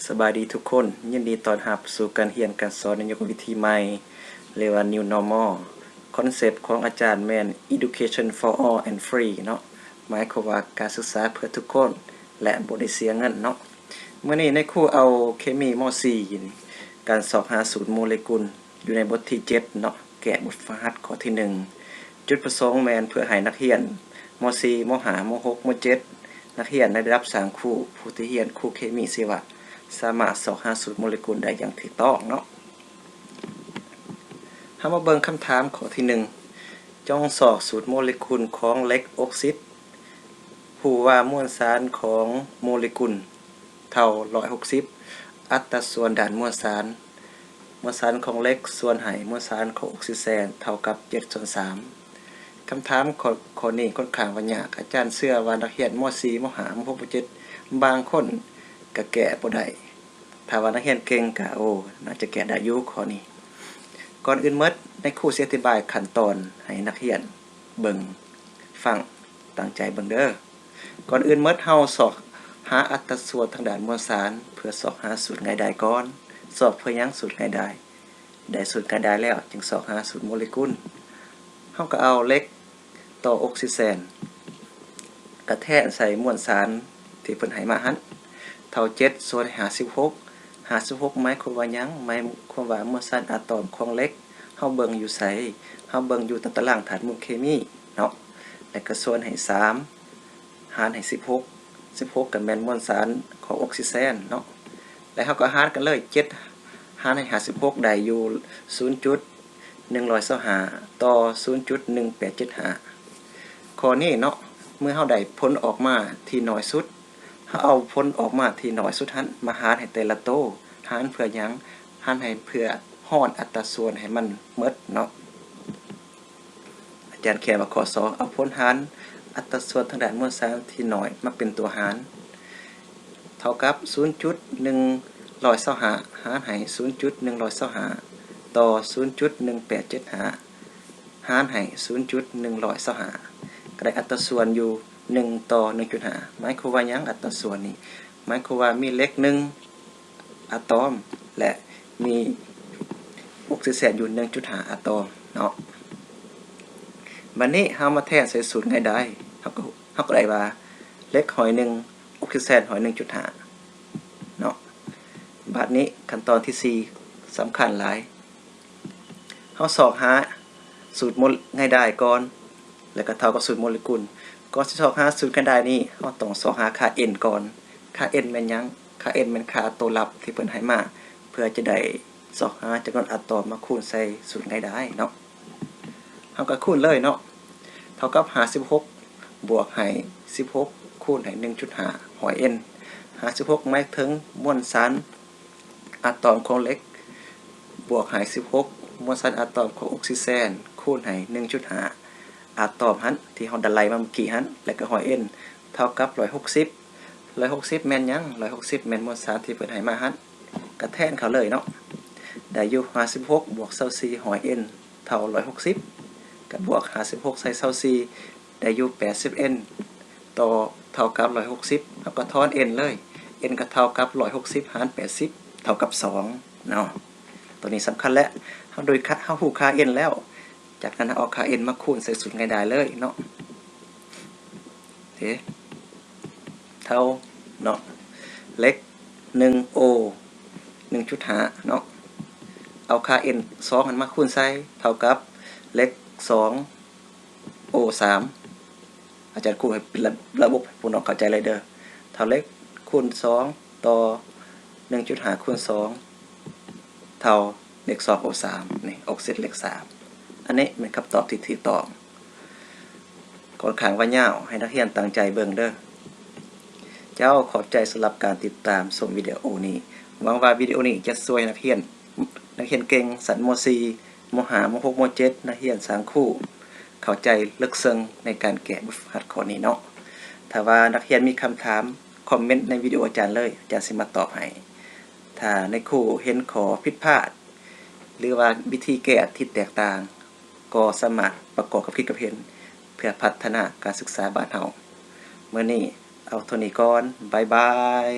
สบายดีทุกคนยินดีต้อนรับสู่การเรียนการสอนในยุควิธีใหม่เรียกว่า New Normal คอนเซปต์ของอาจารย์แม่น Education for all and free เนาะหมายความว่าการศึกษาเพื่อทุกคนและบ่ได้เสียเงินเนาะมื้อนี้ในครูเอาเคมีม .4 นี่การสอบหาสูตรโมเลกุลอยู่ในบทที่7เนาะแกะบทฝึกหัดข้อที่1จุดประสงค์แม่นเพื่อให้นักเรียนม .4 ม .5 ม .6 ม .7 นักเรียนได้รับ3คู่ผู้ที่เรียนคู่เคมีศิวะสามารถสอบหาสูตรโมเลกุลได้อย่างถูกต้องเนาะเฮามาเบิ่งคำถามข้อที่1จงสอบสูตรโมเลกุลของเหล็กออกซิดผู้ว่ามวลสารของโมเลกุลเท่า160อัตราส่วนด้านมวลสารของเหล็กส่วนไหมวลสารของออกซิเจนเท่ากับ7/3คำถามข้อนี้ค่อนข้างว่ายากอาจารย์เชื่อว่านักเรียนม .4 ม .5 ม .6 ม .7 บางคนก็แก้บ่ได้ถ้าว่านักเรียนเก่งก็น่าจะแก้ได้อยู่ข้อนี้ก่อนอื่นหมดในครูสิอธิบายขั้นตอนให้นักเรียนเบิ่งฟังตั้งใจเบิ่งเด้อก่อนอื่นหมดเฮาสอบหาอัตราส่วนทางด้านมวลสารเพื่อสอบหาสูตรง่ายได้ก่อนสอบเพื่อยังสูตรง่ายได้สูตรง่ายได้แล้วจึงสอบหาสูตรโมเลกุลเฮาก็เอาเหล็กต่อออกซิเจนกระแทกใส่มวลสารที่เพิ่นให้มาหั่นเท่า7ส่วน56หมายความว่าหยังหมายความว่ามวลสารอะตอมของเหล็กเฮาเบิ่งอยู่ไสเฮาเบิ่งอยู่ตารางธาตุหมู่เคมีเนาะแล้วก็ส่วนให้3หารให้16ก็แม่นมวลสารของออกซิเจนเนาะแล้วเฮาก็หารกันเลย7หารให้56ได้อยู่ 0.125 ต่อ 0.1875 ข้อนี้เนาะเมื่อเฮาได้ผลออกมาที่น้อยสุดเอาผลออกมาที่น้อยสุดหันมาหารให้แต่ละโตหารเพื่อหยังหารให้เพื่อฮอดอัตราส่วนให้มันหมดเนาะอาจารย์เขียนว่าข้อ2เอาผลหารอัตราส่วนทางด้านมวลสารที่น้อยมาเป็นตัวหารเท่ากับ 0.125 หารให้ 0.125 ต่อ 0.1875 หารให้ 0.125 ก็ได้อัตราส่วนอยู่1 ต่อ 1.5 หมายความว่าหยังอัตราส่วนนี้หมายความว่ามีเหล็ก1อะตอมและมีออกซิเจนอยู่ 1.5 อะตอมเนาะบัดนี้เฮามาแทนใส่สูตรง่ายได้เฮาก็ได้ว่าเหล็กหอย1ออกซิเจนหอย 1.5 เนาะบัดนี้ขั้นตอนที่4สำคัญหลายเฮาสอบหาสูตรง่ายได้ก่อนแล้วก็เท่ากับสูตรโมเลกุลก่อนสิสอบหาสูตรกันได้นี่เฮาต้องสอบหาค่า n ก่อนค่า n แม่นหยังค่า n แม่นค่าตัวรับที่เพิ่นให้มาเพื่อจะได้สอบหาจำนวนอะตอมมาคูณใส่สูตรง่ายได้เนาะเฮาก็คูณเลยเนาะเท่ากับ56บวกให้16คูณให้ 1.5 หอย n 56หมายถึงมวลสารอะตอมของเหล็กบวกให้16มวลสารอะตอมของออกซิเจนคูณให้ 1.5 อะตอมหันที่เฮาดันไล่มาเมื่อกี้หันแล้วก็หอย n เท่ากับ160แม่นหยัง160แม่นมวลสารที่เพิ่นให้มาหันก็แทนเขาเลยเนาะได้อยู่56บวก24หอย n เท่า160ก็บวก56ใส่24ได้อยู่80 n ต่อเท่ากับ160แล้วก็ทอน n เลย n ก็เท่ากับ160หาร80เท่ากับ2เนาะตัวนี้สำคัญแล้วเฮาโดยเฮาฮู้ค่า n แล้วจากนั้นเอาค่า n มาคูณใส่สูตรง่ายได้เลยเนาะโอเคเท่าเนาะเหล็ก 1O 1.5 เนาะเอาค่า n 2อันมาคูณใส่เท่ากับเหล็ก 2O 3อาจารย์ครูให้เป็นระบบให้ผู้น้องเข้าใจเลยเด้อเท่าเหล็กคูณ2ต่อ 1.5 คูณ2เท่าเหล็ก 2O 3นี่ออกเสร็จเหล็ก3อันนี้เป็นคำตอบที่ถูกต้องค่อนข้างว่ายาวให้นักเรียนตั้งใจเบิ่งเด้อเจ้าขอบใจสำหรับการติดตามชมวิดีโอนี้หวังว่าวิดีโอนี้จะช่วยนักเรียนเก่งสันม .4 ม .5 ม .6 ม .7 นักเรียน3คู่เข้าใจลึกซึ้งในการแก้บทฝึกหัดข้อนี้เนาะถ้าว่านักเรียนมีคำถามคอมเมนต์ในวิดีโออาจารย์เลยอาจารย์สิมาตอบให้ถ้าในครูเห็นข้อผิดพลาดหรือว่าวิธีแก้ที่แตกต่างก็สามารถประกอบกับคิดกับเห็นเพื่อพัฒนาการศึกษาบ้านเฮามื้อนี้เอาเท่านี้ก่อนบ๊ายบาย